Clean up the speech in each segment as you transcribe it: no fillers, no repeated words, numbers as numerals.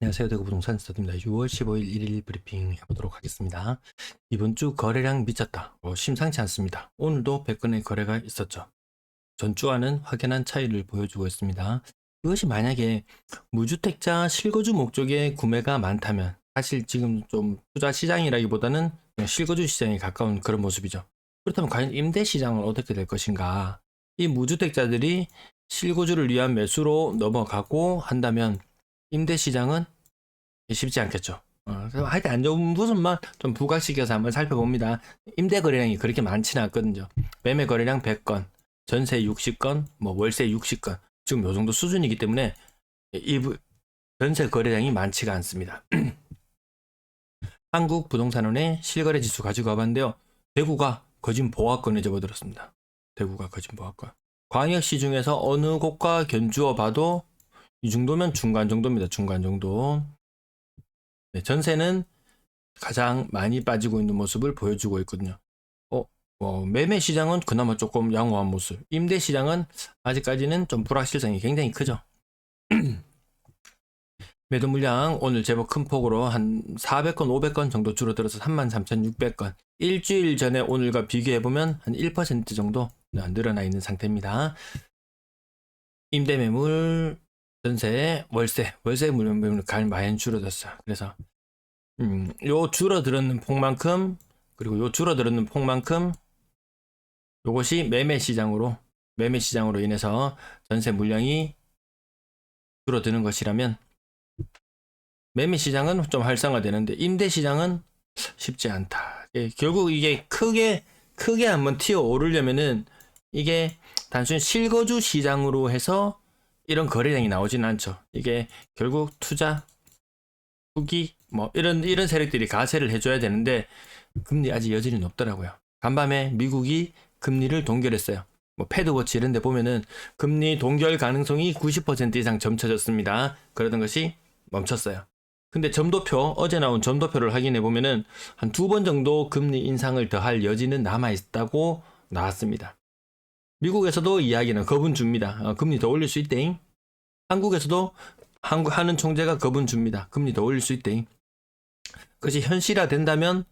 안녕하세요. 대구 부동산 스타트입니다. 6월 15일 1일 브리핑 해보도록 하겠습니다. 이번 주 거래량 미쳤다. 심상치 않습니다. 오늘도 100건의 거래가 있었죠. 전주와는 확연한 차이를 보여주고 있습니다. 이것이 만약에 무주택자 실거주 목적의 구매가 많다면 사실 지금 좀 투자 시장이라기보다는 그냥 실거주 시장에 가까운 그런 모습이죠. 그렇다면 과연 임대 시장은 어떻게 될 것인가? 이 무주택자들이 실거주를 위한 매수로 넘어가고 한다면 임대 시장은 쉽지 않겠죠. 그래서 하여튼 안 좋은 부분만 좀 부각시켜서 한번 살펴봅니다. 임대 거래량이 그렇게 많지는 않거든요. 매매 거래량 100건, 전세 60건, 뭐 월세 60건. 지금 요 정도 수준이기 때문에 이 전세 거래량이 많지가 않습니다. 한국부동산원의 실거래 지수 가지고 와봤는데요. 대구가 거진 보합권에 접어들었습니다. 대구가 거진 보합권. 광역시 중에서 어느 곳과 견주어 봐도 이 정도면 중간 정도입니다. 중간 정도. 네, 전세는 가장 많이 빠지고 있는 모습을 보여주고 있거든요. 매매 시장은 그나마 조금 양호한 모습. 임대 시장은 아직까지는 좀 불확실성이 굉장히 크죠. 매도 물량 오늘 제법 큰 폭으로 한 400건, 500건 정도 줄어들어서 33,600건. 일주일 전에 오늘과 비교해보면 한 1% 정도 늘어나 있는 상태입니다. 임대 매물, 전세, 월세 매물 많이 줄어들었어요. 그래서 요 줄어들었는 폭만큼, 그리고 요 줄어들었는 폭만큼 요것이 매매 시장으로 인해서 전세 물량이 줄어드는 것이라면 매매 시장은 좀 활성화되는데 임대 시장은 쉽지 않다. 결국 이게 크게 한번 튀어 오르려면은 이게 단순히 실거주 시장으로 해서 이런 거래량이 나오지는 않죠. 이게 결국 투자, 투기 뭐 이런 세력들이 가세를 해줘야 되는데 금리 아직 여전히 높더라고요. 간밤에 미국이 금리를 동결했어요. 뭐 패드워치 이런 데 보면은 금리 동결 가능성이 90% 이상 점쳐졌습니다. 그러던 것이 멈췄어요. 근데 점도표, 어제 나온 점도표를 확인해 보면은 한 2번 정도 금리 인상을 더할 여지는 남아 있다고 나왔습니다. 미국에서도 이야기는 겁은 줍니다. 금리 더 올릴 수 있대잉. 한국에서도 하는 총재가 겁은 줍니다. 금리 더 올릴 수 있대잉. 그것이 현실화 된다면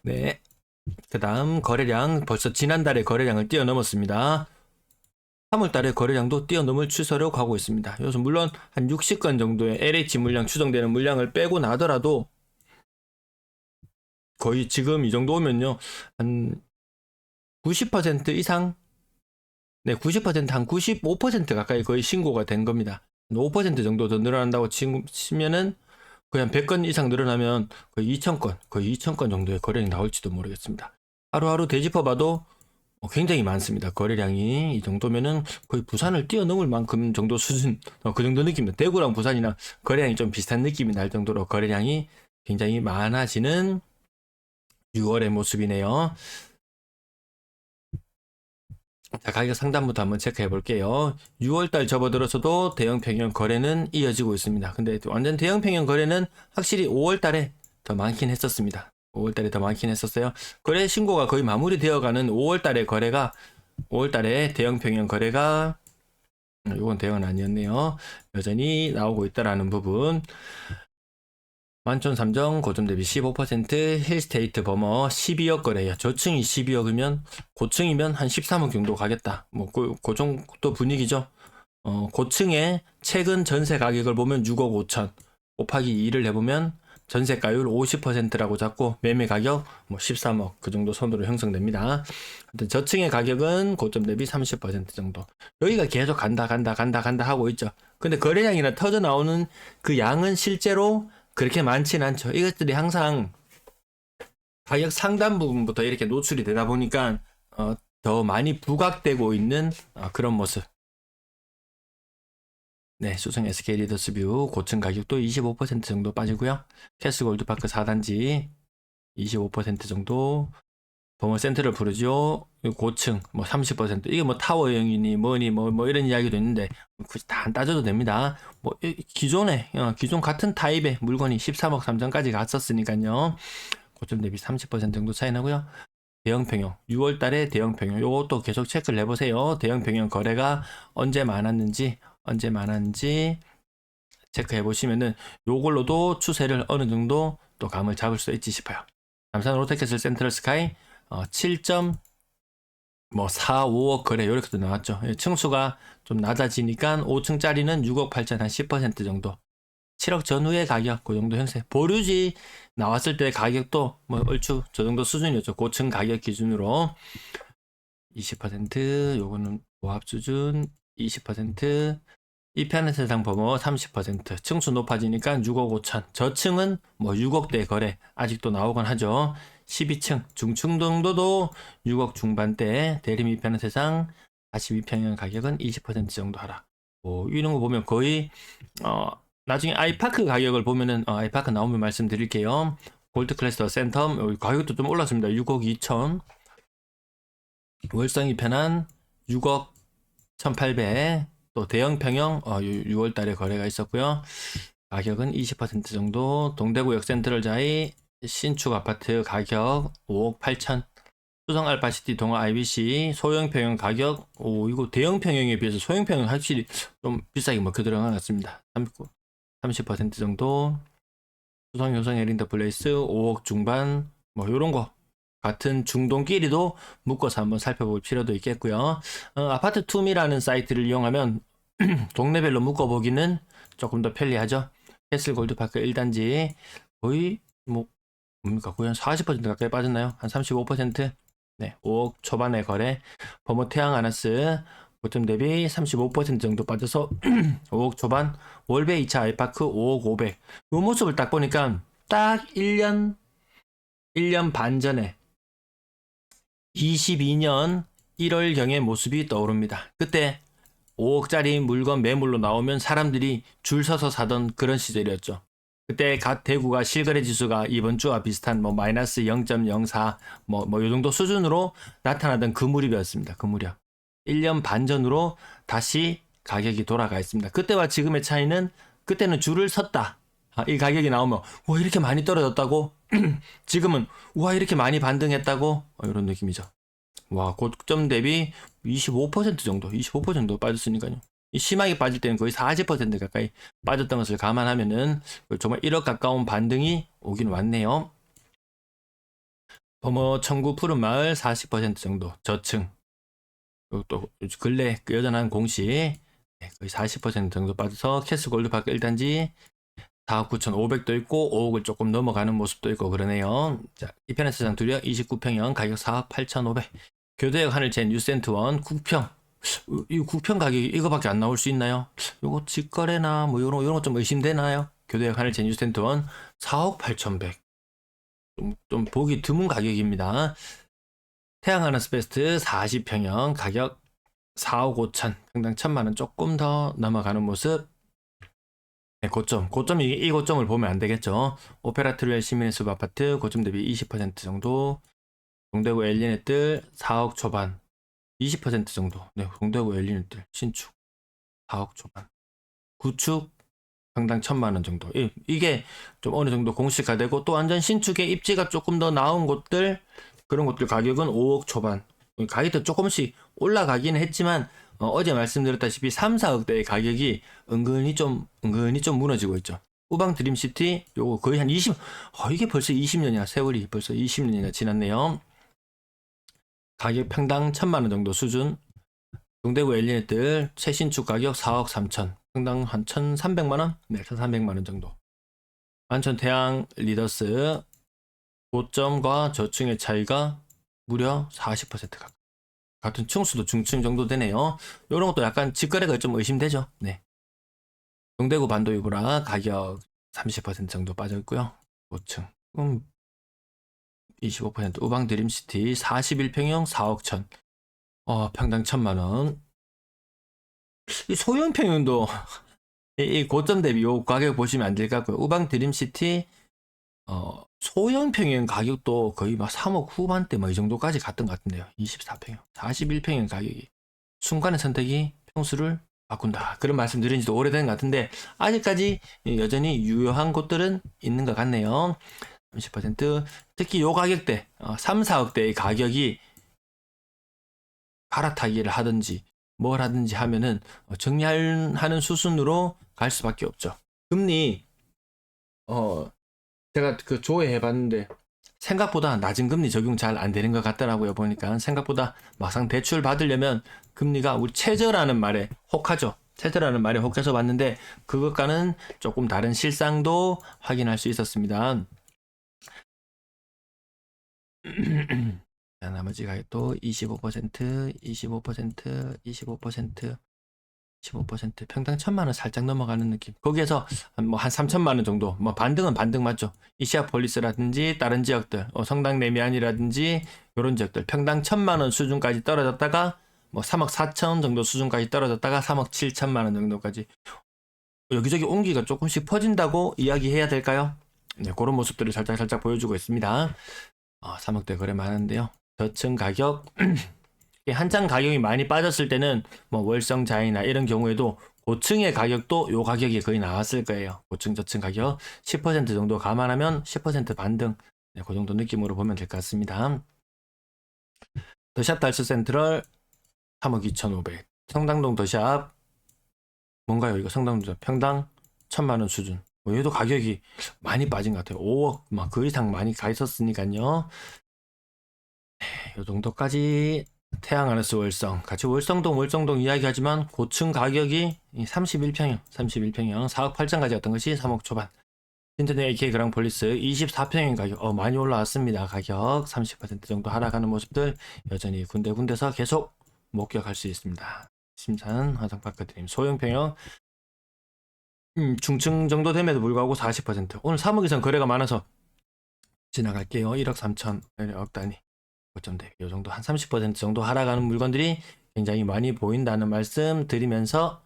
네. 그 다음 거래량 벌써 지난달에 거래량을 뛰어넘었습니다. 3월달에 거래량도 뛰어넘을 추세로 가고 있습니다. 여기서 물론 한 60건 정도의 LH 물량 추정되는 물량을 빼고 나더라도 거의 지금 이 정도 오면요 한 90% 이상, 네, 90%한 95% 가까이 거의 신고가 된 겁니다. 5% 정도 더 늘어난다고 치면은 거의 한 100건 이상 늘어나면 거의 2,000건 정도의 거래량이 나올지도 모르겠습니다. 하루하루 되짚어봐도 굉장히 많습니다. 거래량이 이 정도면은 거의 부산을 뛰어넘을 만큼 정도 수준, 그 정도 느낌입니다. 대구랑 부산이랑 거래량이 좀 비슷한 느낌이 날 정도로 거래량이 굉장히 많아지는 6월의 모습이네요. 자, 가격 상단부터 한번 체크해 볼게요. 6월달 접어들어서도 대형 평형 거래는 이어지고 있습니다. 근데 완전 대형 평형 거래는 확실히 5월달에 더 많긴 했었습니다. 5월달에 더 많긴 했었어요. 거래 신고가 거의 마무리되어가는 5월달에 거래가 5월달에 대형 평형 거래가 이건 대형은 아니었네요. 여전히 나오고 있다라는 부분. 만촌3정 고점 대비 15%, 힐스테이트 버머 12억 거래요. 저층이 12억이면 고층이면 한 13억 정도 가겠다. 뭐 그 정도 분위기죠. 고층의 최근 전세 가격을 보면 6억 5천 곱하기 2를 해보면 전세가율 50%라고 잡고 매매 가격 뭐 13억 그 정도 선으로 형성됩니다. 하여튼 저층의 가격은 고점 대비 30% 정도. 여기가 계속 간다 하고 있죠. 근데 거래량이나 터져 나오는 그 양은 실제로 그렇게 많지는 않죠. 이것들이 항상 가격 상단 부분부터 이렇게 노출이 되다 보니까 더 많이 부각되고 있는 그런 모습. 네, 수성 SK 리더스뷰 고층 가격도 25% 정도 빠지고요. 캐스 골드파크 4단지 25% 정도. 버머 센트럴 부르죠. 고층 뭐 30%. 이게 뭐 타워형이니 뭐니 뭐 이런 이야기도 있는데 굳이 다 안 따져도 됩니다. 뭐 기존 같은 타입의 물건이 13억 3천까지 갔었으니까요. 고점 대비 30% 정도 차이 나고요. 대형 평형 6월 달에 대형 평형 요것도 계속 체크를 해보세요. 대형 평형 거래가 언제 많았는지 체크해 보시면은 요걸로도 추세를 어느 정도 또 감을 잡을 수 있지 싶어요. 남산 롯데캐슬 센트럴 스카이 7.45억 거래 이렇게도 나왔죠. 층수가 좀 낮아지니까 5층짜리는 6억 8천 한 10% 정도. 7억 전후의 가격 그 정도 형세. 보류지 나왔을 때 가격도 뭐 얼추 저 정도 수준이었죠. 고층 가격 기준으로 20%, 요거는 보합 수준 20%, 이편의 세상 범어 30%, 층수 높아지니까 6억 5천, 저층은 뭐 6억대 거래 아직도 나오곤 하죠. 12층, 중층 정도도 6억 중반대, 대림 이편의 세상 42평형 가격은 20% 정도 하라. 이런 거 보면 거의 나중에 아이파크 가격을 보면은 아이파크 나오면 말씀드릴게요. 골드 클래스터 센텀 가격도 좀 올랐습니다. 6억 2천. 월성이 편한 6억 1800. 또 대형 평형 6월 달에 거래가 있었고요. 가격은 20% 정도. 동대구역 센트럴 자이 신축 아파트 가격 5억 8천. 수성 알파시티 동아 IBC 소형 평형 가격 이거 대형 평형에 비해서 소형 평형 확실히 좀 비싸게 먹혀 들어간 것 같습니다. 30% 정도. 수성 효성 에린더 플레이스 5억 중반 뭐 요런 거 같은 중동끼리도 묶어서 한번 살펴볼 필요도 있겠고요. 아파트 투미라는 사이트를 이용하면 동네별로 묶어보기는 조금 더 편리하죠. 캐슬 골드파크 1단지 거의 뭡니까 거의 한 40% 가까이 빠졌나요? 한 35%? 네, 5억 초반의 거래. 버머 태양 아나스 고점 대비 35% 정도 빠져서 5억 초반. 월베 2차 아이파크 5억 500. 이 모습을 딱 보니까 딱 1년 반 전에 22년 1월경의 모습이 떠오릅니다. 그때 5억짜리 물건 매물로 나오면 사람들이 줄 서서 사던 그런 시절이었죠. 그때 갓 대구가 실거래 지수가 이번 주와 비슷한 마이너스 0.04 요 정도 수준으로 나타나던 그 무렵이었습니다. 그 무렵. 1년 반 전으로 다시 가격이 돌아가 있습니다. 그때와 지금의 차이는 그때는 줄을 섰다. 이 가격이 나오면 와 이렇게 많이 떨어졌다고? 지금은 와 이렇게 많이 반등했다고? 이런 느낌이죠. 와 고점 대비 25% 정도 25% 정도 빠졌으니까요. 심하게 빠질 때는 거의 40% 가까이 빠졌던 것을 감안하면은 정말 1억 가까운 반등이 오긴 왔네요. 범어 청구 푸른마을 40% 정도 저층 또 근래 여전한 공시 거의 40% 정도 빠져서 캐스 골드파크 1단지 4억 9,500도 있고 5억을 조금 넘어가는 모습도 있고 그러네요. 자, 이편의 세상 두려 29평형 가격 4억 8,500. 교대역 하늘젠 뉴센트원 9평. 이 9평 가격이 이거밖에 안 나올 수 있나요? 요거 직거래나 요런 거 좀 의심되나요? 교대역 하늘젠 뉴센트원 4억 8,100. 좀 보기 드문 가격입니다. 태양하나스 베스트 40평형 가격 4억 5천. 평당 1,000만원 조금 더 넘어가는 모습. 네, 고점 이 고점을 보면 안 되겠죠. 오페라 트루엘 시민의 숲 아파트 고점 대비 20% 정도. 동대구 엘리넷들 4억 초반 20% 정도. 네, 동대구 엘리넷들 신축 4억 초반. 구축 평당 1,000만원 정도. 이게 좀 어느 정도 공시가되고 또 완전 신축의 입지가 조금 더 나은 곳들 그런 곳들 가격은 5억 초반. 가격도 조금씩 올라가기는 했지만 어제 말씀드렸다시피 3, 4억대의 가격이 은근히 좀 무너지고 있죠. 우방 드림시티 요거 거의 한 20, 이게 벌써 20년이나 세월이 벌써 20년이나 지났네요. 가격 평당 1,000만원 정도 수준. 동대구 엘리넷들 최신축 가격 4억 3천. 평당 한 1,300만원? 네, 1,300만원 정도. 완천 태양 리더스 고점과 저층의 차이가 무려 40% 가까이. 같은 층수도 중층 정도 되네요. 이런 것도 약간 직거래가 좀 의심되죠. 네. 동대구 반도유보라 가격 30% 정도 빠져 있고요. 고층 25%. 우방 드림시티 41평형 4억 천. 평당 1,000만원. 이 소형 평형도 이 고점 대비 요 가격 보시면 안 될 것 같고요. 우방 드림시티 소형 평형 가격도 거의 막 3억 후반대 이 정도까지 갔던 것 같은데요. 24평형, 41평형 가격이 순간의 선택이 평수를 바꾼다. 그런 말씀 드린 지도 오래된 것 같은데 아직까지 여전히 유효한 곳들은 있는 것 같네요. 30% 특히 요 가격대 3, 4억대의 가격이 갈아타기를 하든지 뭘 하든지 하면은 정리하는 수순으로 갈 수밖에 없죠. 금리 제가 그 조회해 봤는데 생각보다 낮은 금리 적용 잘 안 되는 것 같더라고요. 보니까 생각보다 막상 대출 받으려면 금리가 우리 최저라는 말에 혹하죠. 최저라는 말에 혹해서 봤는데 그것과는 조금 다른 실상도 확인할 수 있었습니다. 자, 나머지 가격도 25%, 25%, 25%, 15% 평당 1,000만 원 살짝 넘어가는 느낌. 거기에서 뭐 한 3,000만 원 정도. 뭐 반등은 반등 맞죠. 이시아폴리스라든지 다른 지역들, 성당 내면이라든지 이런 지역들 평당 1,000만 원 수준까지 떨어졌다가 뭐 3억 4천 정도 수준까지 떨어졌다가 3억 7천만 원 정도까지 여기저기 온기가 조금씩 퍼진다고 이야기해야 될까요? 네, 그런 모습들을 살짝 보여주고 있습니다. 3억대 거래 많은데요. 저층 가격 한 장 가격이 많이 빠졌을 때는 뭐 월성자이나 이런 경우에도 고층의 가격도 요 가격이 거의 나왔을 거예요. 고층 저층 가격 10% 정도 감안하면 10% 반등, 네, 그 정도 느낌으로 보면 될 것 같습니다. 더샵 달스 센트럴 3억 2,500, 성당동 더샵 뭔가요? 이거 성당동 평당 1,000만 원 수준. 얘도 가격이 많이 빠진 것 같아요. 5억 막 그 이상 많이 가 있었으니까요. 요 정도까지 태양하늘스 월성 같이 월성동 이야기하지만 고층 가격이 31평형 4억 8천까지 갔던 것이 3억 초반. 신전의 AK 그랑폴리스 24평형 가격 많이 올라왔습니다. 가격 30% 정도 하락하는 모습들 여전히 군데군데서 계속 목격할 수 있습니다. 심산 화성파크드림 소형평형 중층 정도 됨에도 불구하고 40%. 오늘 3억 이상 거래가 많아서 지나갈게요. 1억 3천 억 단위 고점대 이 정도 한 30% 정도 하락하는 물건들이 굉장히 많이 보인다는 말씀 드리면서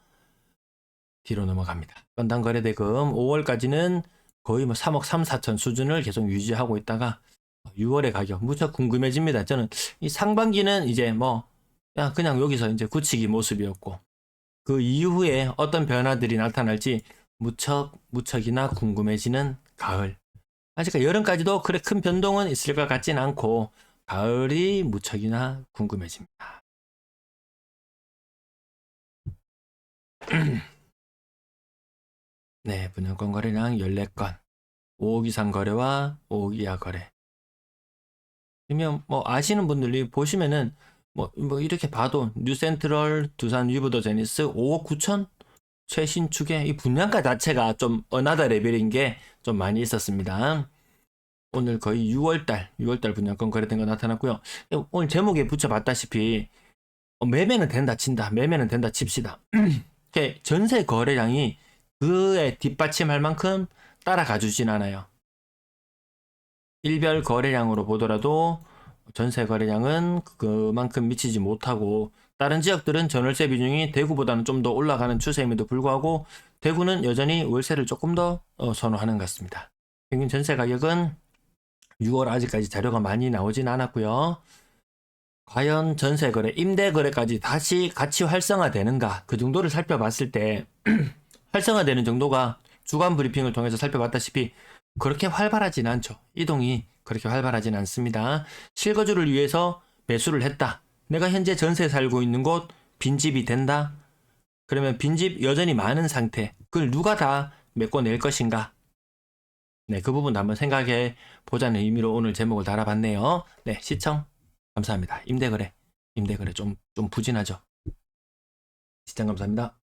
뒤로 넘어갑니다. 건당 거래 대금 5월까지는 거의 뭐 3억 3, 4천 수준을 계속 유지하고 있다가 6월의 가격 무척 궁금해집니다. 저는 이 상반기는 이제 뭐 그냥 여기서 이제 굳히기 모습이었고 그 이후에 어떤 변화들이 나타날지 무척이나 궁금해지는 가을. 아직 여름까지도 그래 큰 변동은 있을 것 같진 않고 가을이 무척이나 궁금해집니다. 네, 분양권 거래량 14건, 5억 이상 거래와 5억 이하 거래. 그러면 뭐 아시는 분들이 보시면은 뭐 이렇게 봐도 뉴센트럴, 두산 위브더 제니스 5억 9천 최신축의 이 분양가 자체가 좀 어나더 레벨인 게 좀 많이 있었습니다. 오늘 거의 6월달 분양권 거래된 거 나타났고요. 오늘 제목에 붙여봤다시피 매매는 된다 친다. 매매는 된다 칩시다. 전세 거래량이 그에 뒷받침할 만큼 따라가 주진 않아요. 일별 거래량으로 보더라도 전세 거래량은 그만큼 미치지 못하고 다른 지역들은 전월세 비중이 대구보다는 좀 더 올라가는 추세임에도 불구하고 대구는 여전히 월세를 조금 더 선호하는 것 같습니다. 평균 전세 가격은 6월 아직까지 자료가 많이 나오진 않았고요. 과연 전세 거래, 임대 거래까지 다시 같이 활성화되는가 그 정도를 살펴봤을 때 활성화되는 정도가 주간 브리핑을 통해서 살펴봤다시피 그렇게 활발하진 않죠. 이동이 그렇게 활발하진 않습니다. 실거주를 위해서 매수를 했다. 내가 현재 전세 살고 있는 곳 빈집이 된다. 그러면 빈집 여전히 많은 상태. 그걸 누가 다 메꿔낼 것인가? 네, 그 부분도 한번 생각해 보자는 의미로 오늘 제목을 달아봤네요. 네, 시청 감사합니다. 임대거래 좀 부진하죠. 시청 감사합니다.